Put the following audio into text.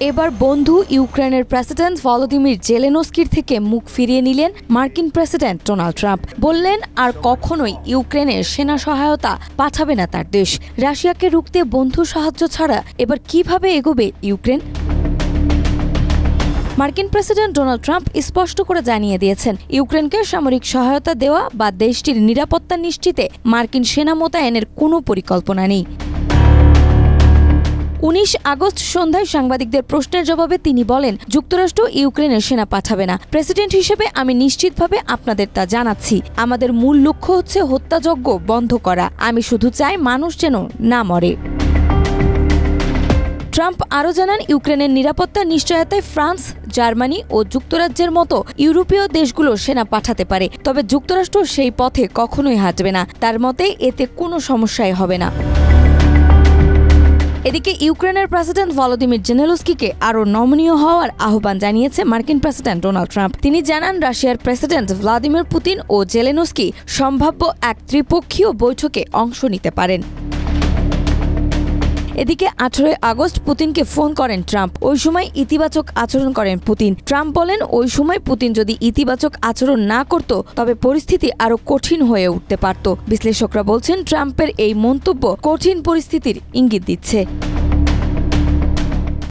এবার বন্ধু ইউক্রেনের প্রেসিডেন্ট ভলোদিমির জেলেনস্কির থেকে মুখ ফিরিয়ে নিলেন মার্কিন প্রেসিডেন্ট ডোনাল্ড ট্রাম্প। বললেন আর কখনোই ইউক্রেনের সেনা সহায়তা পাঠাবে না তার দেশ। রাশিয়াকে রুখতে বন্ধু সাহায্য ছাড়া এবার কিভাবে এগোবে ইউক্রেন? মার্কিন প্রেসিডেন্ট ডোনাল্ড ট্রাম্প স্পষ্ট করে জানিয়ে দিয়েছেন, ইউক্রেনকে সামরিক সহায়তা দেওয়া বা দেশটির নিরাপত্তা নিশ্চিতে মার্কিন সেনা মোতায়েনের কোনো পরিকল্পনা নেই। 19 আগস্ট সন্ধ্যায় সাংবাদিকদের প্রশ্নের জবাবে তিনি বলেন, যুক্তরাষ্ট্র ইউক্রেনের সেনা পাঠাবে না। প্রেসিডেন্ট হিসেবে আমি নিশ্চিতভাবে আপনাদের তা জানাচ্ছি। আমাদের মূল লক্ষ্য হচ্ছে হত্যাযজ্ঞ বন্ধ করা। আমি শুধু চাই মানুষ যেন না মরে। ট্রাম্প আরও জানান, ইউক্রেনের নিরাপত্তা নিশ্চয়তায় ফ্রান্স, জার্মানি ও যুক্তরাজ্যের মতো ইউরোপীয় দেশগুলো সেনা পাঠাতে পারে, তবে যুক্তরাষ্ট্র সেই পথে কখনোই হাঁটবে না। তার মতে এতে কোনো সমস্যাই হবে না। এদিকে ইউক্রেনের প্রেসিডেন্ট ভলোদিমির জেলেনস্কিকে আরও নমনীয় হওয়ার আহ্বান জানিয়েছে মার্কিন প্রেসিডেন্ট ডোনাল্ড ট্রাম্প। তিনি জানান, রাশিয়ার প্রেসিডেন্ট ভ্লাদিমির পুতিন ও জেলেনস্কি সম্ভাব্য এক ত্রিপক্ষীয় বৈঠকে অংশ নিতে পারেন। এদিকে 18 আগস্ট পুতিনকে ফোন করেন ট্রাম্প। ওই সময় ইতিবাচক আচরণ করেন পুতিন। ট্রাম্প বলেন, ওই সময় পুতিন যদি ইতিবাচক আচরণ না করত তবে পরিস্থিতি আরও কঠিন হয়ে উঠতে পারত। বিশ্লেষকরা বলছেন, ট্রাম্পের এই মন্তব্য কঠিন পরিস্থিতির ইঙ্গিত দিচ্ছে।